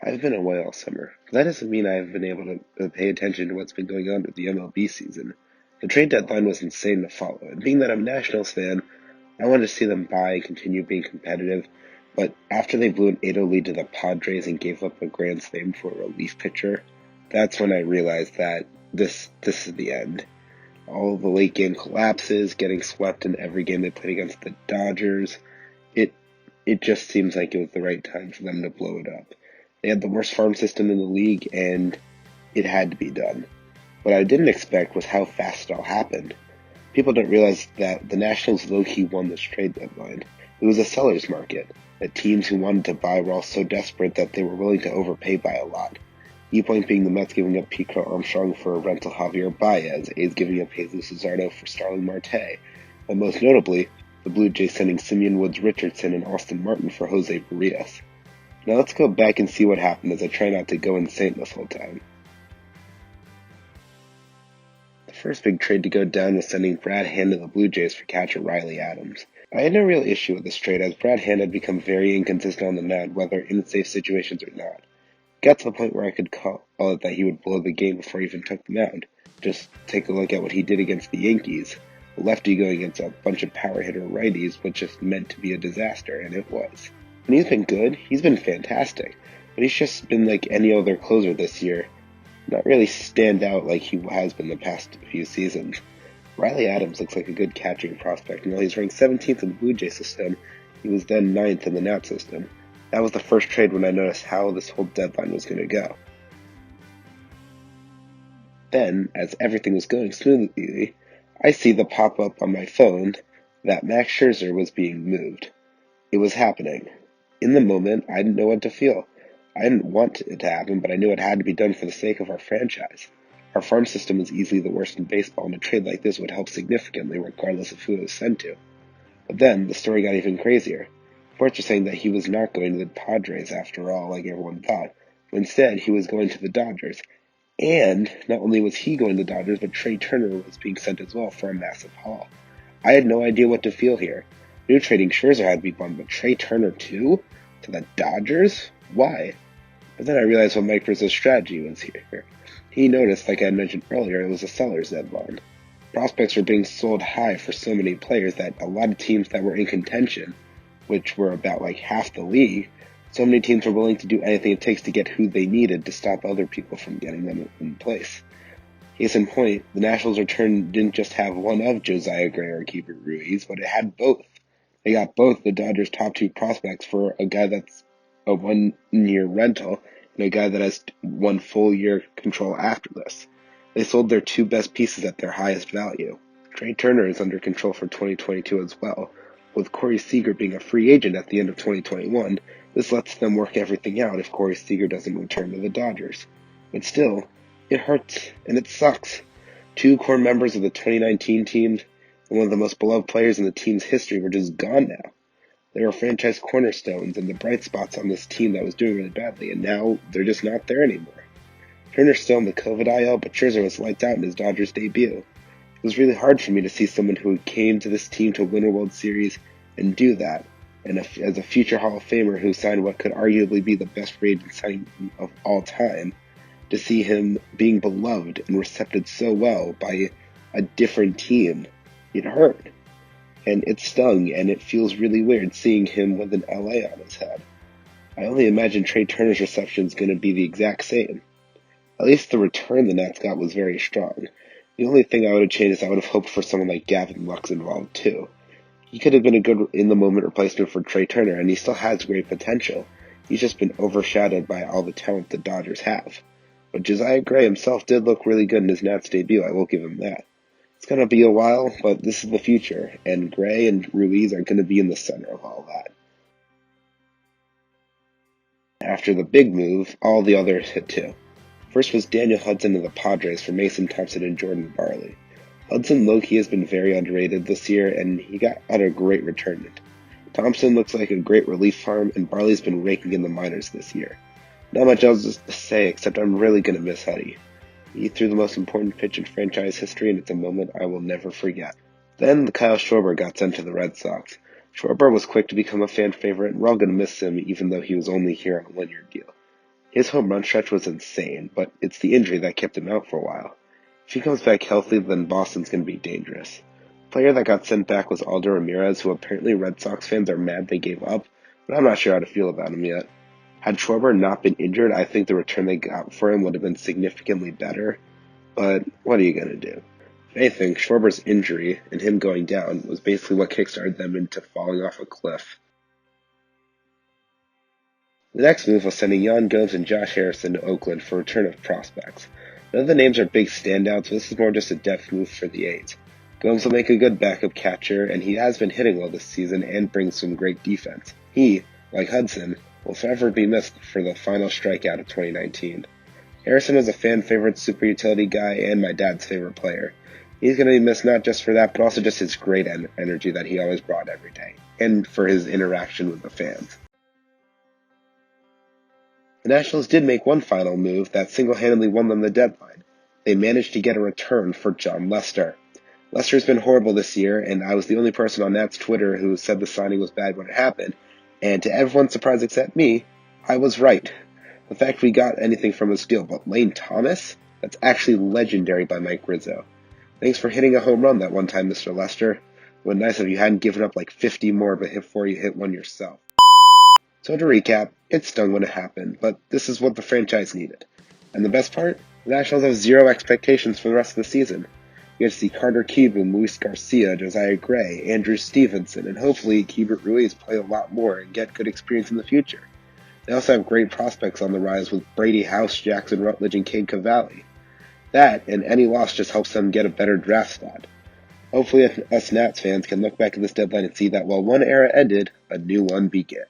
I've been away all summer. That doesn't mean I've been able to pay attention to what's been going on with the MLB season. The trade deadline was insane to follow, and being that I'm a Nationals fan, I wanted to see them buy and continue being competitive. But after they blew an 8-0 lead to the Padres and gave up a grand slam for a relief pitcher, that's when I realized that this is the end. All the late game collapses, getting swept in every game they played against the Dodgers. It it just seems like it was the right time for them to blow it up. They had the worst farm system in the league, and it had to be done. What I didn't expect was how fast it all happened. People don't realize that the Nationals low-key won this trade deadline. It was a seller's market, that teams who wanted to buy were all so desperate that they were willing to overpay by a lot. Key point being the Mets giving up Pico Armstrong for a rental Javier Baez, A's giving up Jesus Luzardo for Starling Marte, and most notably, the Blue Jays sending Simeon Woods Richardson and Austin Martin for Jose Barrios. Now let's go back and see what happened as I try not to go insane this whole time. The first big trade to go down was sending Brad Hand to the Blue Jays for catcher Riley Adams. I had no real issue with this trade as Brad Hand had become very inconsistent on the mound, whether in safe situations or not. It got to the point where I could call it that he would blow the game before he even took the mound. Just take a look at what he did against the Yankees. A lefty going against a bunch of power hitter righties was just meant to be a disaster, and it was. And he's been good, he's been fantastic, but he's just been like any other closer this year. Not really stand out like he has been the past few seasons. Riley Adams looks like a good catching prospect, and while he's ranked 17th in the Blue Jay system, he was then 9th in the Nat system. That was the first trade when I noticed how this whole deadline was going to go. Then, as everything was going smoothly, I see the pop-up on my phone that Max Scherzer was being moved. It was happening. In the moment, I didn't know what to feel. I didn't want it to happen, but I knew it had to be done for the sake of our franchise. Our farm system is easily the worst in baseball, and a trade like this would help significantly regardless of who it was sent to. But then, the story got even crazier. Reports are saying that he was not going to the Padres after all, like everyone thought. Instead, he was going to the Dodgers. And not only was he going to the Dodgers, but Trey Turner was being sent as well for a massive haul. I had no idea what to feel here. New trading Scherzer had to be done, but Trey Turner too? To the Dodgers? Why? But then I realized what Mike Rizzo's strategy was here. He noticed, like I had mentioned earlier, it was a seller's deadline. Prospects were being sold high for so many players that a lot of teams that were in contention, which were about like half the league, so many teams were willing to do anything it takes to get who they needed to stop other people from getting them in place. Case in point, the Nationals' return didn't just have one of Josiah Gray or Keeper Ruiz, but it had both. They got both the Dodgers' top two prospects for a guy that's a 1-year rental and a guy that has 1 full year control after this. They sold their two best pieces at their highest value. Trey Turner is under control for 2022 as well. With Corey Seager being a free agent at the end of 2021, this lets them work everything out if Corey Seager doesn't return to the Dodgers. But still, it hurts and it sucks. Two core members of the 2019 team and one of the most beloved players in the team's history were just gone now. They were franchise cornerstones and the bright spots on this team that was doing really badly, and now they're just not there anymore. Turner's still in the COVID IL, but Scherzer was lights out in his Dodgers debut. It was really hard for me to see someone who came to this team to win a World Series and do that, and as a future Hall of Famer who signed what could arguably be the best free agent signing of all time, to see him being beloved and accepted so well by a different team, it hurt. And it stung, and it feels really weird seeing him with an LA on his head. I only imagine Trey Turner's reception is going to be the exact same. At least the return the Nats got was very strong. The only thing I would have changed is I would have hoped for someone like Gavin Lux involved too. He could have been a good in-the-moment replacement for Trey Turner, and he still has great potential. He's just been overshadowed by all the talent the Dodgers have. But Josiah Gray himself did look really good in his Nats debut, I will give him that. It's going to be a while, but this is the future, and Gray and Ruiz are going to be in the center of all that. After the big move, all the others hit too. First was Daniel Hudson to the Padres for Mason Thompson and Jordan Barley. Hudson low-key has been very underrated this year, and he got a great return. Thompson looks like a great relief arm, and Barley's been raking in the minors this year. Not much else to say, except I'm really going to miss Huddy. He threw the most important pitch in franchise history, and it's a moment I will never forget. Then Kyle Schwarber got sent to the Red Sox. Schwarber was quick to become a fan favorite, and we're all going to miss him even though he was only here on a 1-year deal. His home run stretch was insane, but it's the injury that kept him out for a while. If he comes back healthy, then Boston's going to be dangerous. The player that got sent back was Aldo Ramirez, who apparently Red Sox fans are mad they gave up, but I'm not sure how to feel about him yet. Had Schwarber not been injured, I think the return they got for him would have been significantly better, but what are you going to do? If anything, Schwarber's injury and him going down was basically what kickstarted them into falling off a cliff. The next move was sending Yan Gomes and Josh Harrison to Oakland for return of prospects. None of the names are big standouts, so this is more just a depth move for the A's. Gomes will make a good backup catcher, and he has been hitting well this season and brings some great defense. He, like Hudson, will forever be missed for the final strikeout of 2019. Harrison was a fan favorite super utility guy and my dad's favorite player. He's going to be missed not just for that, but also just his great energy that he always brought every day, and for his interaction with the fans. The Nationals did make one final move that single-handedly won them the deadline. They managed to get a return for John Lester. Lester's been horrible this year, and I was the only person on Nat's Twitter who said the signing was bad when it happened, and to everyone's surprise except me, I was right. The fact we got anything from his deal, but Lane Thomas? That's actually legendary by Mike Rizzo. Thanks for hitting a home run that one time, Mr. Lester. It would be nice if you hadn't given up like 50 more before you hit one yourself. So to recap, it stung when it happened, but this is what the franchise needed. And the best part? The Nationals have zero expectations for the rest of the season. You get to see Carter Kieboom, Luis Garcia, Josiah Gray, Andrew Stevenson, and hopefully Keibert Ruiz play a lot more and get good experience in the future. They also have great prospects on the rise with Brady House, Jackson Rutledge, and Cade Cavalli. That, and any loss just helps them get a better draft spot. Hopefully us Nats fans can look back at this deadline and see that while one era ended, a new one began.